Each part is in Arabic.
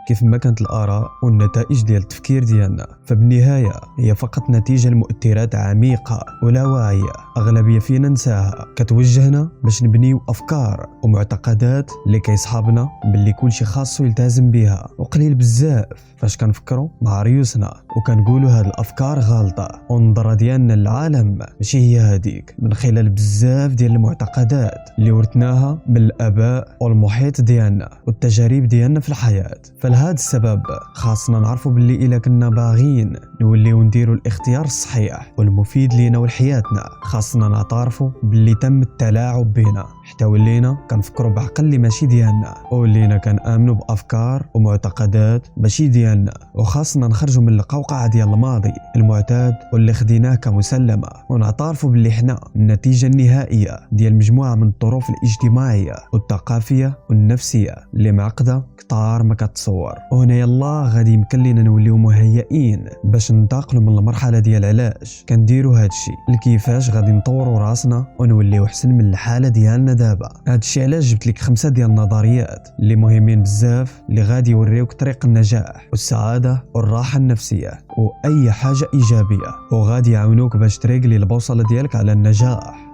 كيف ما كانت الآراء والنتائج ديال التفكير ديالنا، فبالنهاية هي فقط نتيجة لمؤثرات عميقة ولا واعية أغلبية فينا نساها، كتوجهنا باش نبنيو أفكار ومعتقدات اللي كيصحابنا باللي كل شي خاصو يلتزم بها، وقليل بزاف فاش كنفكروا مع ريوسنا وكنقولوا هاد الأفكار غالطة، والنظرة ديالنا للعالم ماشي هي هاديك، من خلال بزاف ديال المعتقدات اللي ورثناها من الآباء والمحيط ديالنا والتجارب ديالنا في الحياة. فلهذا السبب خاصنا نعرفوا باللي إلا كنا باغيين نوليو نديروا الاختيار الصحيح والمفيد لينا ولحياتنا، خاصنا نعترفوا باللي تم التلاعب بينا حتى ولينا كنفكروا بعقل اللي ماشي ديالنا، ولينا كنآمنوا بأفكار ومعتقدات ماشي ديالنا، وخاصنا نخرجوا من القوقعة ديال الماضي المعتاد واللي خديناه كمسلمة، ونعترفوا باللي حنا النتيجة النهائية ديال مجموعة من الظروف الاجتماعية والثقافية والنفسية اللي معقدة كتار ما كتصور. وهنا يلا غادي يمكن لينا نوليو مهيئين باش ننتقلوا من المرحلة ديال العلاج كنديروا هادشي لكيفاش غادي نطوروا راسنا ونوليو احسن من الحالة ديالنا دابا. هادشي علاش جبت لك 5 ديال النظريات اللي مهمين بزاف اللي غادي يوريوك طريق النجاح والسعادة والراحة النفسية واي حاجة ايجابية، وغادي يعاونوك باش تريقلي البوصلة ديالك على النجاح.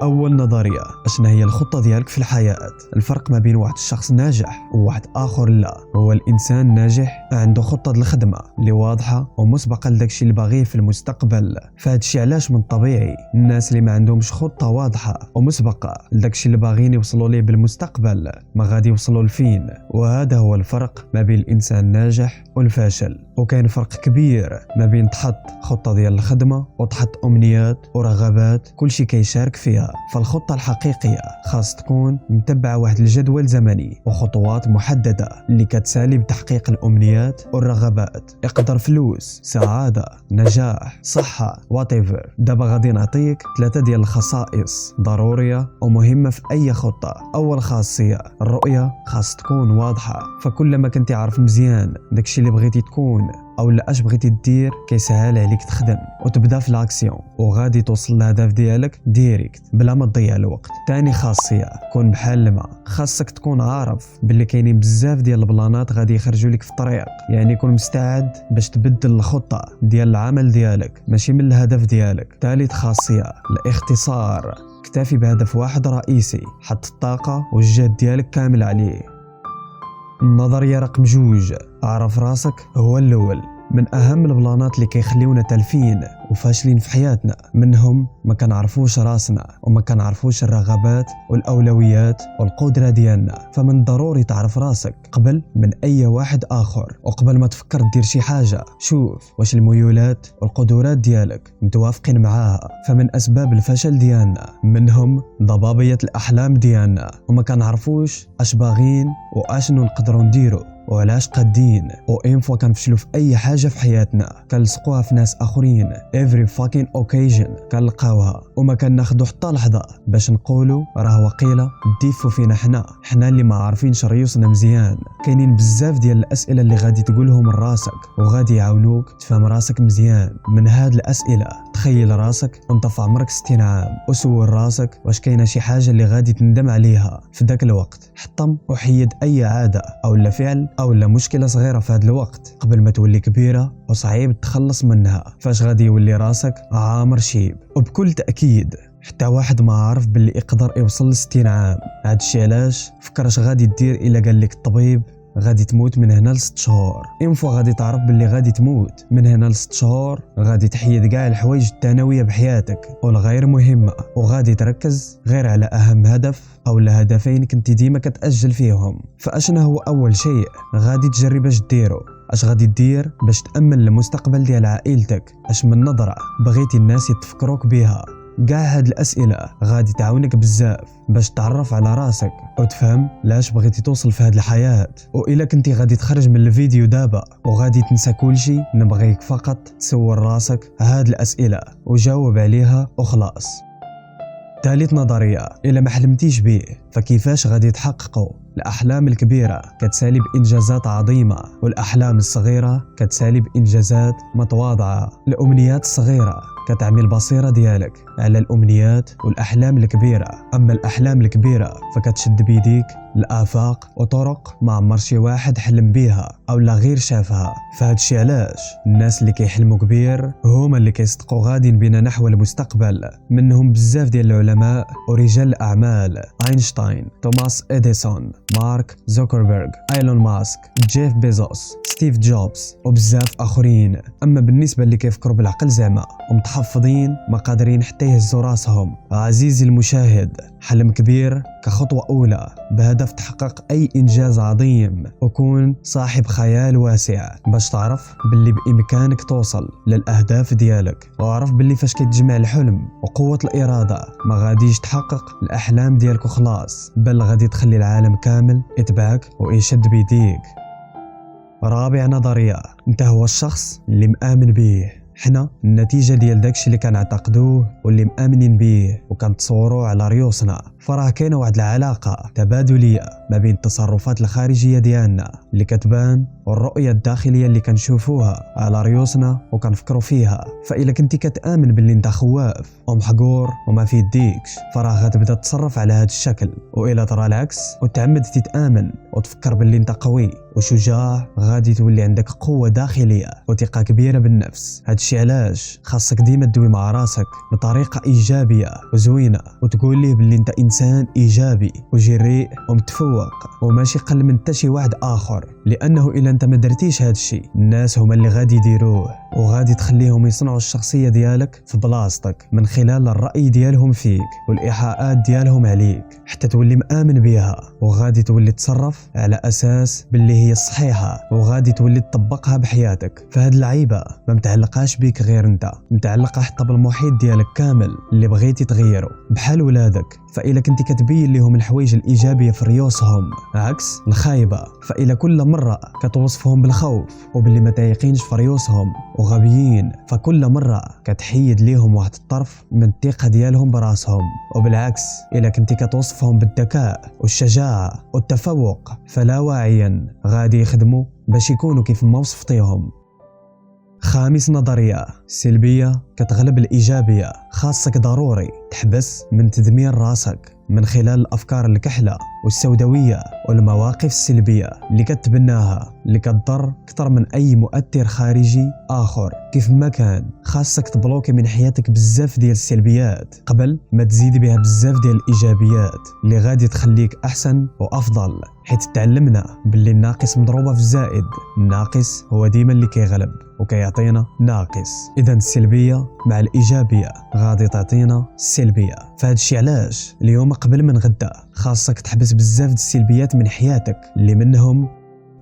أول نظرية، أشنا هي الخطة ديالك في الحياة؟ الفرق ما بين واحد الشخص ناجح وواحد آخر لا، هو الإنسان الناجح عنده خطة الخدمة اللي واضحة ومسبقة لداكشي اللي باغيه في المستقبل. فهادشي علاش من طبيعي الناس اللي ما عندهمش خطة واضحة ومسبقة لداكشي اللي باغيين يوصلوا ليه بالمستقبل ما غادي يوصلوا لفين. وهذا هو الفرق ما بين الإنسان الناجح والفاشل. وكاين فرق كبير ما بين تحط خطة ديال الخدمة وتحط أمنيات ورغبات كلشي كيشارك فيها. فالخطة الحقيقية خاص تكون متبعة واحد الجدول زمني وخطوات محددة اللي كتسالي بتحقيق الأمنيات والرغبات، يقدر فلوس، سعادة، نجاح، صحة، whatever. دابا غادي نعطيك 3 ديال الخصائص ضرورية ومهمة في أي خطة. أول خاصية، الرؤية خاص تكون واضحة، فكلما كنتي عارف مزيان داكشي اللي بغيتي تكون او لا اش بغيتي دير كيسهل عليك تخدم وتبدا في لاكسيون وغادي توصل للهدف ديالك ديريكت بلا ما تضيع الوقت. تاني خاصيه، كون بحال الماء، خاصك تكون عارف باللي كاينين بزاف ديال البلانات غادي يخرجوا لك في الطريق، يعني كون مستعد باش تبدل الخطه ديال العمل ديالك ماشي من الهدف ديالك. ثالث خاصيه، الاختصار، اكتفي بهدف واحد رئيسي، حط الطاقه والجهد ديالك كامل عليه. النظرية رقم 2، اعرف راسك هو الأول. من أهم البلانات اللي كيخليونا تالفين وفاشلين في حياتنا منهم ما كنعرفوش راسنا وما كنعرفوش الرغبات والأولويات والقدرة ديالنا. فمن ضروري تعرف راسك قبل من أي واحد آخر، وقبل ما تفكر دير شي حاجة شوف واش الميولات والقدرات ديالك متوافقين معاها. فمن أسباب الفشل ديالنا منهم ضبابية الأحلام ديالنا، وما كنعرفوش اش باغين واشنو نقدروا نديرو وعلاش قادين، وإن فوا كنفشلوا في أي حاجة في حياتنا كنلصقوها في ناس آخرين every fucking occasion كنلقاوها، وما كناخدو حتى لحظة باش نقولوا راه وقيلة ديفو فينا حنا اللي ما عارفينش ريوسنا مزيان. كاينين بزاف ديال الأسئلة اللي غادي تقولهم لراسك وغادي يعاونوك تفهم راسك مزيان. من هاد الأسئلة تخيل راسك وانت في عمرك 60 عام وسول راسك واش كاينه شي حاجة اللي غادي تندم عليها في داك الوقت. حطم وحيد أي عادة أو لا فعل أو لا مشكلة صغيرة في هذا الوقت قبل ما تولي كبيرة وصعيب تخلص منها. فاش غادي يولي راسك عامر شيب. وبكل تأكيد حتى واحد ما عارف باللي يقدر يوصل ل 60 عام. هادشي علاش فكر اش غادي دير إلا قال لك الطبيب غادي تموت من هنا ل6 شهور. إنفو غادي تعرف باللي غادي تموت من هنا ل6 شهور غادي تحيد كاع الحوايج الثانوية بحياتك والغير مهمة، وغادي تركز غير على أهم هدف أو الهدفين كنتي ديما كتأجل فيهم. فأشنا هو أول شيء غادي تجرب اش ديرو؟ اش غادي دير باش تأمن المستقبل ديال عائلتك؟ اش من نظرة بغيتي الناس يتفكروك بها؟ كاع هاد الأسئلة غادي تعاونك بزاف باش تعرف على راسك وتفهم لاش بغيتي توصل في هاد الحياة. وإلا كنتي غادي تخرج من الفيديو دابا وغادي تنسى كلشي، نبغيك فقط تسول راسك هاد الأسئلة وجاوب عليها وخلاص. ثالث نظرية، إلا ما حلمتيش بيه فكيفاش غادي تحققه؟ الأحلام الكبيرة كتسالي بإنجازات عظيمة، والأحلام الصغيرة كتسالي بإنجازات متواضعة. الأمنيات الصغيرة كتعمي البصيرة ديالك على الأمنيات والأحلام الكبيرة. أما الأحلام الكبيرة فكتشد بيديك الآفاق وطرق ما عمر شي واحد حلم بيها أو لا غير شافها. فهادشي علاش الناس اللي كيحلموا كبير هما اللي كيصدقوا غادين بنا نحو المستقبل. منهم بزاف ديال العلماء ورجال الأعمال: أينشتاين، توماس إديسون، مارك زوكربيرغ، إيلون ماسك، جيف بيزوس، ستيف جوبز وبزاف آخرين. أما بالنسبة اللي كيفكروا بالعقل زعما ومتحفظين ما قادرين حتى يهزوا راسهم، عزيزي المشاهد، حلم كبير كخطوة أولى بهدف تحقق أي إنجاز عظيم، وكون صاحب خيال واسع باش تعرف باللي بإمكانك توصل للأهداف ديالك. وعرف باللي فاش كتجمع الحلم وقوة الإرادة ما غاديش تحقق الأحلام ديالك وخلاص، بل غادي تخلي العالم كامل يتبعك ويشد بيديك. رابع نظرية: انت هو الشخص اللي مآمن بيه. حنا النتيجة ديال داكشي اللي كنعتقدوه واللي مآمنين بيه وكنتصوروا على ريوسنا. فراه كاينه واحد العلاقة تبادلية ما بين التصرفات الخارجية ديالنا اللي كتبان والرؤية الداخلية اللي كنشوفوها على ريوسنا وكنفكروا فيها. فإلا كنتي كتآمن باللي انت خواف ومحقور وما في يديكش، فراه غتبدا تتصرف على هذا الشكل. وإلا طرا العكس وتعمدتي تآمن وتفكر باللي انت قوي وشجاع، غادي تولي عندك قوة داخلية وثقة كبيرة بالنفس. هادشي علاش خاصك ديما تدوي مع راسك بطريقة إيجابية وزوينة وتقول ليه باللي انت إنسان إيجابي وجريء ومتفوق وماشي قل من حتى شي واحد آخر. لأنه إلا انت ما درتيش هادشي، الناس هما اللي غادي يديروه وغادي تخليهم يصنعوا الشخصية ديالك في بلاصتك من خلال الرأي ديالهم فيك والإيحاءات ديالهم عليك، حتى تولي مآمن بيها وغادي تولي تصرف على أساس باللي هي الصحيحة وغادي تولي تطبقها بحياتك. فهاد العيبة ما متعلقاش بيك غير انت، متعلقة حتى بالمحيط ديالك كامل اللي بغيتي تغيره، بحال ولادك. فإلا كنتي كتبين لهم الحوايج الإيجابية في ريوسهم عكس الخايبة، فإلا كل مرة كتوصفهم بالخوف وباللي ما تايقينش في ريوسهم وغبيين، فكل مرة كتحيد ليهم واحد الطرف من الثقة ديالهم براسهم. وبالعكس إلا كنتي كتوصفهم بالذكاء والشجاعة والتفوق، فلا واعيا غادي يخدموا باش يكونوا كيف ما وصفتيهم. خامس نظرية: السلبية كتغلب الإيجابية. خاصك ضروري تحبس من تدمير راسك من خلال الأفكار الكحلة والسوداوية والمواقف السلبية اللي كتبناها اللي كتضر أكثر من أي مؤثر خارجي آخر. كيف ما كان خاصك تبلوكي من حياتك بزاف ديال السلبيات قبل ما تزيد بها بزاف ديال الإيجابيات اللي غادي تخليك أحسن وأفضل، حيث تعلمنا باللي الناقص مضروبة في الزائد، الناقص هو ديما اللي كيغلب وكيعطينا ناقص. إذا السلبية مع الإيجابية غادي تعطينا السلبية. فهاد الشي علاش اليوم قبل من غدا خاصك تحبس بزاف د السلبيات من حياتك، اللي منهم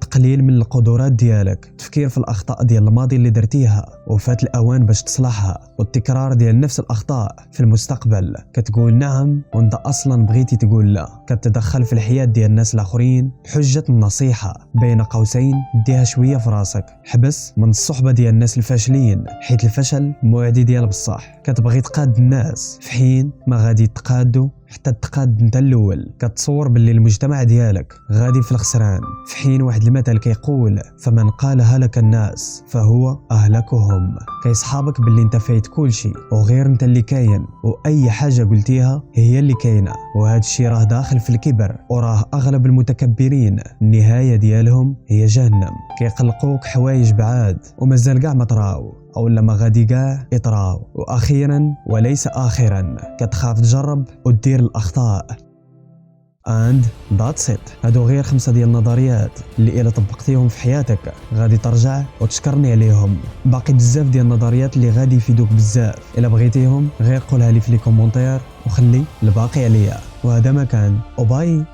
تقليل من القدرات ديالك، تفكير في الأخطاء ديال الماضي اللي درتيها وفات الأوان باش تصلحها، والتكرار ديال نفس الأخطاء في المستقبل. كتقول نعم وانت أصلا بغيتي تقول لا، كتدخل في الحياة ديال الناس الآخرين بحجة النصيحة بين قوسين ديها شوية في راسك. حبس من الصحبة ديال الناس الفاشلين، حيث الفشل موعدي ديال بصح. كتبغي تقاد الناس في حين ما غادي تقادوا حتى تقاد انت الاول. كتصور باللي المجتمع ديالك غادي في الخسران، في حين واحد المثل كيقول فمن قال هلك الناس فهو اهلكهم. كيصحابك باللي انت فايت كل شيء وغير انت اللي كاين، واي حاجه قلتيها هي اللي كاينه. وهذا الشيء راه داخل في الكبر، وراه اغلب المتكبرين النهايه ديالهم هي جهنم. كيقلقوك حوايج بعاد ومازال كاع ما طراو أو لما غادي كاع يطراو. وأخيرا وليس آخرا كتخاف تجرب ودير الأخطاء. and that's it. هادو غير 5 ديال النظريات اللي إلا طبقتيهم في حياتك غادي ترجع وتشكرني عليهم. باقي بزاف ديال النظريات اللي غادي يفيدوك بزاف. إلا بغيتيهم غير قولها لي في لي كومونتير وخلي الباقي عليا. وهذا ما كان، وباي.